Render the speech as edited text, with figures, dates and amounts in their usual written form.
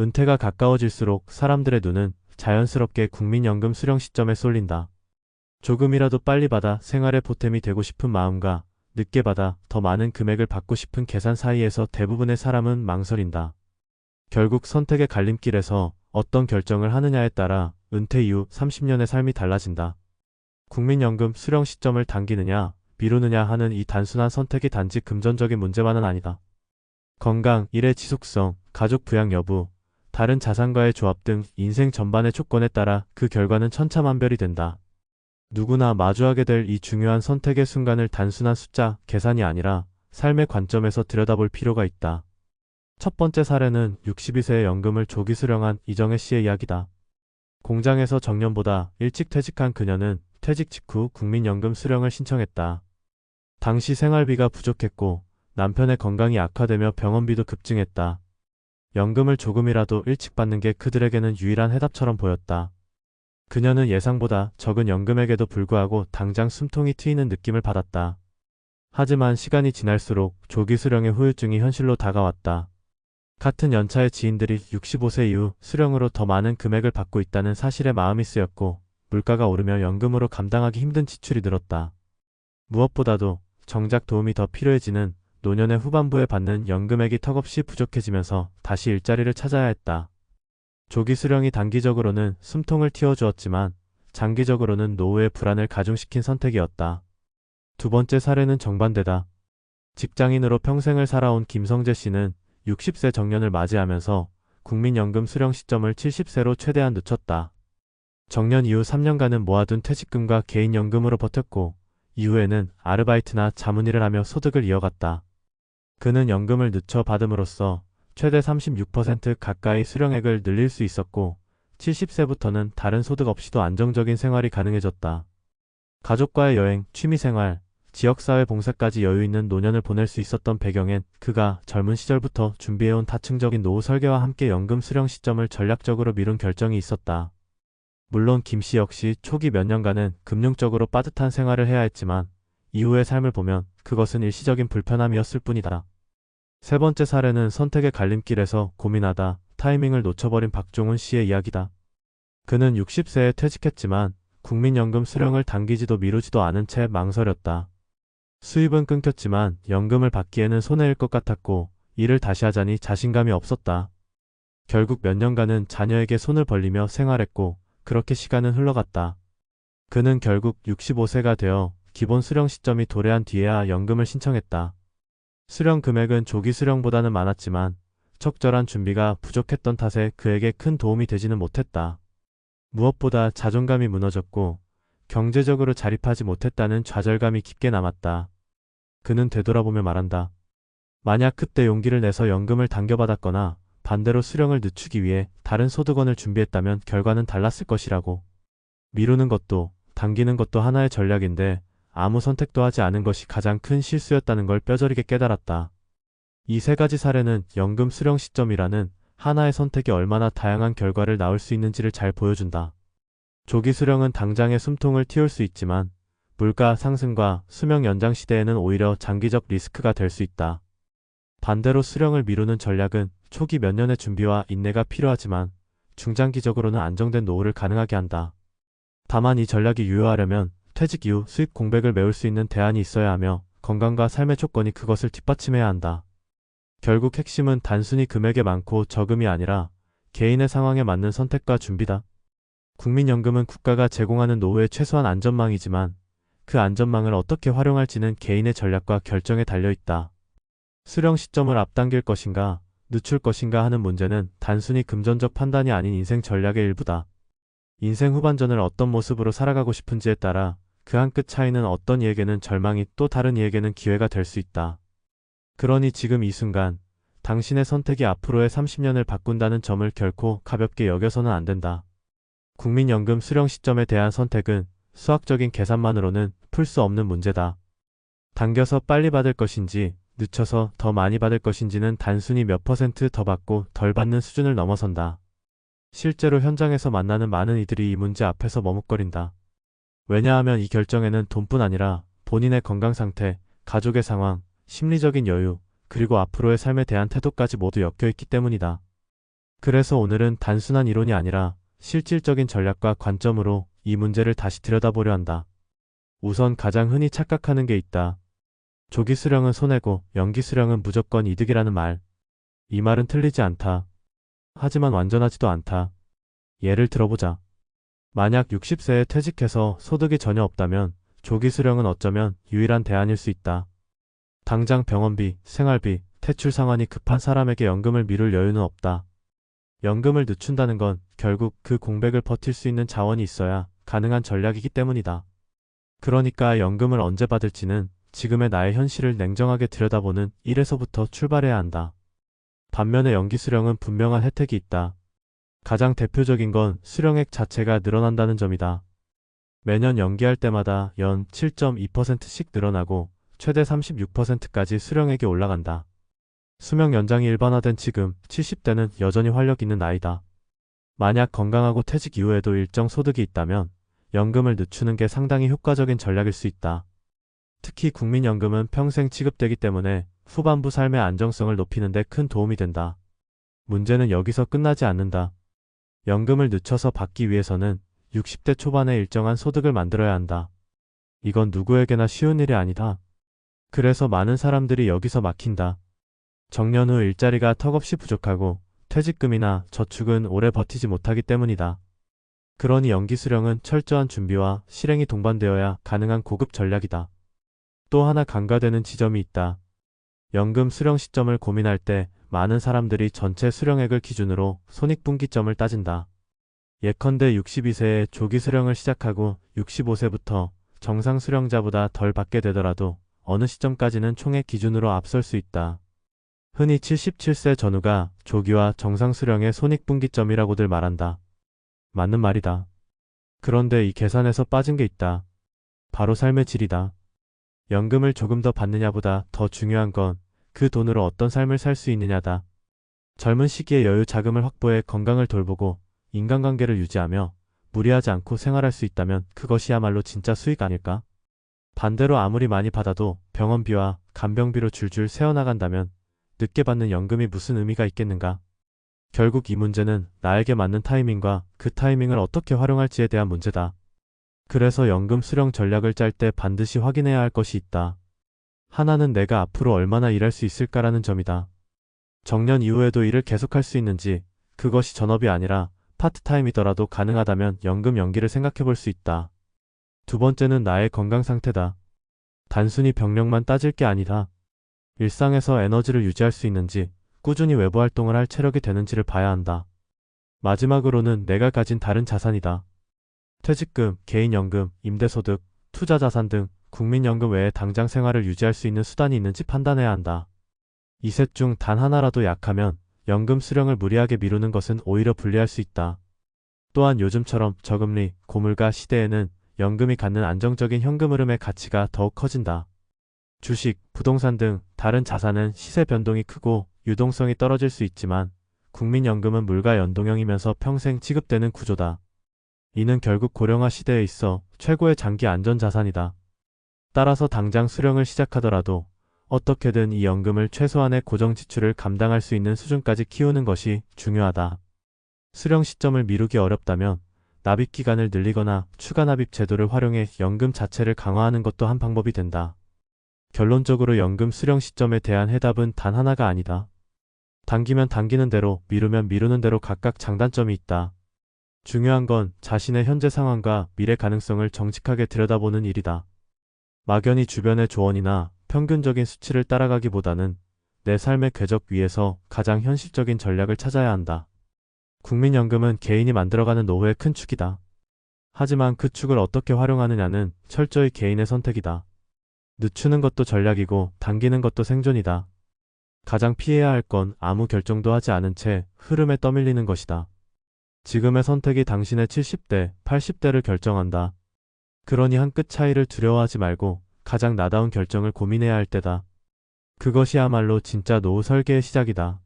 은퇴가 가까워질수록 사람들의 눈은 자연스럽게 국민연금 수령 시점에 쏠린다. 조금이라도 빨리 받아 생활의 보탬이 되고 싶은 마음과 늦게 받아 더 많은 금액을 받고 싶은 계산 사이에서 대부분의 사람은 망설인다. 결국 선택의 갈림길에서 어떤 결정을 하느냐에 따라 은퇴 이후 30년의 삶이 달라진다. 국민연금 수령 시점을 당기느냐, 미루느냐 하는 이 단순한 선택이 단지 금전적인 문제만은 아니다. 건강, 일의 지속성, 가족 부양 여부, 다른 자산과의 조합 등 인생 전반의 조건에 따라 그 결과는 천차만별이 된다. 누구나 마주하게 될 이 중요한 선택의 순간을 단순한 숫자, 계산이 아니라 삶의 관점에서 들여다볼 필요가 있다. 첫 번째 사례는 62세의 연금을 조기 수령한 이정혜 씨의 이야기다. 공장에서 정년보다 일찍 퇴직한 그녀는 퇴직 직후 국민연금 수령을 신청했다. 당시 생활비가 부족했고 남편의 건강이 악화되며 병원비도 급증했다. 연금을 조금이라도 일찍 받는 게 그들에게는 유일한 해답처럼 보였다. 그녀는 예상보다 적은 연금액에도 불구하고 당장 숨통이 트이는 느낌을 받았다. 하지만 시간이 지날수록 조기 수령의 후유증이 현실로 다가왔다. 같은 연차의 지인들이 65세 이후 수령으로 더 많은 금액을 받고 있다는 사실에 마음이 쓰였고 물가가 오르며 연금으로 감당하기 힘든 지출이 늘었다. 무엇보다도 정작 도움이 더 필요해지는 노년의 후반부에 받는 연금액이 턱없이 부족해지면서 다시 일자리를 찾아야 했다. 조기 수령이 단기적으로는 숨통을 틔워주었지만 장기적으로는 노후의 불안을 가중시킨 선택이었다. 두 번째 사례는 정반대다. 직장인으로 평생을 살아온 김성재 씨는 60세 정년을 맞이하면서 국민연금 수령 시점을 70세로 최대한 늦췄다. 정년 이후 3년간은 모아둔 퇴직금과 개인연금으로 버텼고 이후에는 아르바이트나 자문일을 하며 소득을 이어갔다. 그는 연금을 늦춰 받음으로써 최대 36% 가까이 수령액을 늘릴 수 있었고 70세부터는 다른 소득 없이도 안정적인 생활이 가능해졌다. 가족과의 여행, 취미생활, 지역사회 봉사까지 여유 있는 노년을 보낼 수 있었던 배경엔 그가 젊은 시절부터 준비해온 다층적인 노후 설계와 함께 연금 수령 시점을 전략적으로 미룬 결정이 있었다. 물론 김 씨 역시 초기 몇 년간은 금융적으로 빠듯한 생활을 해야 했지만 이후의 삶을 보면 그것은 일시적인 불편함이었을 뿐이다. 세 번째 사례는 선택의 갈림길에서 고민하다 타이밍을 놓쳐버린 박종훈 씨의 이야기다. 그는 60세에 퇴직했지만 국민연금 수령을 당기지도 미루지도 않은 채 망설였다. 수입은 끊겼지만 연금을 받기에는 손해일 것 같았고 일을 다시 하자니 자신감이 없었다. 결국 몇 년간은 자녀에게 손을 벌리며 생활했고 그렇게 시간은 흘러갔다. 그는 결국 65세가 되어 기본 수령 시점이 도래한 뒤에야 연금을 신청했다. 수령 금액은 조기 수령보다는 많았지만 적절한 준비가 부족했던 탓에 그에게 큰 도움이 되지는 못했다. 무엇보다 자존감이 무너졌고 경제적으로 자립하지 못했다는 좌절감이 깊게 남았다. 그는 되돌아보며 말한다. 만약 그때 용기를 내서 연금을 당겨받았거나 반대로 수령을 늦추기 위해 다른 소득원을 준비했다면 결과는 달랐을 것이라고. 미루는 것도 당기는 것도 하나의 전략인데 아무 선택도 하지 않은 것이 가장 큰 실수였다는 걸 뼈저리게 깨달았다. 이 세 가지 사례는 연금 수령 시점이라는 하나의 선택이 얼마나 다양한 결과를 낳을 수 있는지를 잘 보여준다. 조기 수령은 당장의 숨통을 틔울 수 있지만 물가 상승과 수명 연장 시대에는 오히려 장기적 리스크가 될 수 있다. 반대로 수령을 미루는 전략은 초기 몇 년의 준비와 인내가 필요하지만 중장기적으로는 안정된 노후를 가능하게 한다. 다만 이 전략이 유효하려면 퇴직 이후 수입 공백을 메울 수 있는 대안이 있어야 하며 건강과 삶의 조건이 그것을 뒷받침해야 한다. 결국 핵심은 단순히 금액의 많고 적음이 아니라 개인의 상황에 맞는 선택과 준비다. 국민연금은 국가가 제공하는 노후의 최소한 안전망이지만 그 안전망을 어떻게 활용할지는 개인의 전략과 결정에 달려있다. 수령 시점을 앞당길 것인가, 늦출 것인가 하는 문제는 단순히 금전적 판단이 아닌 인생 전략의 일부다. 인생 후반전을 어떤 모습으로 살아가고 싶은지에 따라 그 한 끗 차이는 어떤 이에게는 절망이 또 다른 이에게는 기회가 될 수 있다. 그러니 지금 이 순간 당신의 선택이 앞으로의 30년을 바꾼다는 점을 결코 가볍게 여겨서는 안 된다. 국민연금 수령 시점에 대한 선택은 수학적인 계산만으로는 풀 수 없는 문제다. 당겨서 빨리 받을 것인지 늦춰서 더 많이 받을 것인지는 단순히 몇 퍼센트 더 받고 덜 받는 수준을 넘어선다. 실제로 현장에서 만나는 많은 이들이 이 문제 앞에서 머뭇거린다. 왜냐하면 이 결정에는 돈뿐 아니라 본인의 건강 상태, 가족의 상황, 심리적인 여유, 그리고 앞으로의 삶에 대한 태도까지 모두 엮여있기 때문이다. 그래서 오늘은 단순한 이론이 아니라 실질적인 전략과 관점으로 이 문제를 다시 들여다보려 한다. 우선 가장 흔히 착각하는 게 있다. 조기 수령은 손해고 연기 수령은 무조건 이득이라는 말. 이 말은 틀리지 않다. 하지만 완전하지도 않다. 예를 들어보자. 만약 60세에 퇴직해서 소득이 전혀 없다면 조기 수령은 어쩌면 유일한 대안일 수 있다. 당장 병원비, 생활비, 퇴출 상환이 급한 사람에게 연금을 미룰 여유는 없다. 연금을 늦춘다는 건 결국 그 공백을 버틸 수 있는 자원이 있어야 가능한 전략이기 때문이다. 그러니까 연금을 언제 받을지는 지금의 나의 현실을 냉정하게 들여다보는 1에서부터 출발해야 한다. 반면에 연기 수령은 분명한 혜택이 있다. 가장 대표적인 건 수령액 자체가 늘어난다는 점이다. 매년 연기할 때마다 연 7.2%씩 늘어나고 최대 36%까지 수령액이 올라간다. 수명 연장이 일반화된 지금 70대는 여전히 활력 있는 나이다. 만약 건강하고 퇴직 이후에도 일정 소득이 있다면 연금을 늦추는 게 상당히 효과적인 전략일 수 있다. 특히 국민연금은 평생 지급되기 때문에 후반부 삶의 안정성을 높이는 데 큰 도움이 된다. 문제는 여기서 끝나지 않는다. 연금을 늦춰서 받기 위해서는 60대 초반에 일정한 소득을 만들어야 한다. 이건 누구에게나 쉬운 일이 아니다. 그래서 많은 사람들이 여기서 막힌다. 정년 후 일자리가 턱없이 부족하고 퇴직금이나 저축은 오래 버티지 못하기 때문이다. 그러니 연기 수령은 철저한 준비와 실행이 동반되어야 가능한 고급 전략이다. 또 하나 간과되는 지점이 있다. 연금 수령 시점을 고민할 때 많은 사람들이 전체 수령액을 기준으로 손익분기점을 따진다. 예컨대 62세에 조기 수령을 시작하고 65세부터 정상 수령자보다 덜 받게 되더라도 어느 시점까지는 총액 기준으로 앞설 수 있다. 흔히 77세 전후가 조기와 정상 수령의 손익분기점이라고들 말한다. 맞는 말이다. 그런데 이 계산에서 빠진 게 있다. 바로 삶의 질이다. 연금을 조금 더 받느냐보다 더 중요한 건 그 돈으로 어떤 삶을 살 수 있느냐다. 젊은 시기에 여유 자금을 확보해 건강을 돌보고 인간관계를 유지하며 무리하지 않고 생활할 수 있다면 그것이야말로 진짜 수익 아닐까? 반대로 아무리 많이 받아도 병원비와 간병비로 줄줄 새어나간다면 늦게 받는 연금이 무슨 의미가 있겠는가? 결국 이 문제는 나에게 맞는 타이밍과 그 타이밍을 어떻게 활용할지에 대한 문제다. 그래서 연금 수령 전략을 짤 때 반드시 확인해야 할 것이 있다. 하나는 내가 앞으로 얼마나 일할 수 있을까라는 점이다. 정년 이후에도 일을 계속할 수 있는지, 그것이 전업이 아니라 파트타임이더라도 가능하다면 연금 연기를 생각해 볼 수 있다. 두 번째는 나의 건강 상태다. 단순히 병력만 따질 게 아니다. 일상에서 에너지를 유지할 수 있는지, 꾸준히 외부 활동을 할 체력이 되는지를 봐야 한다. 마지막으로는 내가 가진 다른 자산이다. 퇴직금, 개인연금, 임대소득, 투자자산 등 국민연금 외에 당장 생활을 유지할 수 있는 수단이 있는지 판단해야 한다. 이 셋 중 단 하나라도 약하면 연금 수령을 무리하게 미루는 것은 오히려 불리할 수 있다. 또한 요즘처럼 저금리, 고물가 시대에는 연금이 갖는 안정적인 현금 흐름의 가치가 더욱 커진다. 주식, 부동산 등 다른 자산은 시세 변동이 크고 유동성이 떨어질 수 있지만 국민연금은 물가 연동형이면서 평생 지급되는 구조다. 이는 결국 고령화 시대에 있어 최고의 장기 안전자산이다. 따라서 당장 수령을 시작하더라도 어떻게든 이 연금을 최소한의 고정 지출을 감당할 수 있는 수준까지 키우는 것이 중요하다. 수령 시점을 미루기 어렵다면 납입 기간을 늘리거나 추가 납입 제도를 활용해 연금 자체를 강화하는 것도 한 방법이 된다. 결론적으로 연금 수령 시점에 대한 해답은 단 하나가 아니다. 당기면 당기는 대로, 미루면 미루는 대로 각각 장단점이 있다. 중요한 건 자신의 현재 상황과 미래 가능성을 정직하게 들여다보는 일이다. 막연히 주변의 조언이나 평균적인 수치를 따라가기보다는 내 삶의 궤적 위에서 가장 현실적인 전략을 찾아야 한다. 국민연금은 개인이 만들어가는 노후의 큰 축이다. 하지만 그 축을 어떻게 활용하느냐는 철저히 개인의 선택이다. 늦추는 것도 전략이고 당기는 것도 생존이다. 가장 피해야 할 건 아무 결정도 하지 않은 채 흐름에 떠밀리는 것이다. 지금의 선택이 당신의 70대, 80대를 결정한다. 그러니 한 끗 차이를 두려워하지 말고 가장 나다운 결정을 고민해야 할 때다. 그것이야말로 진짜 노후 설계의 시작이다.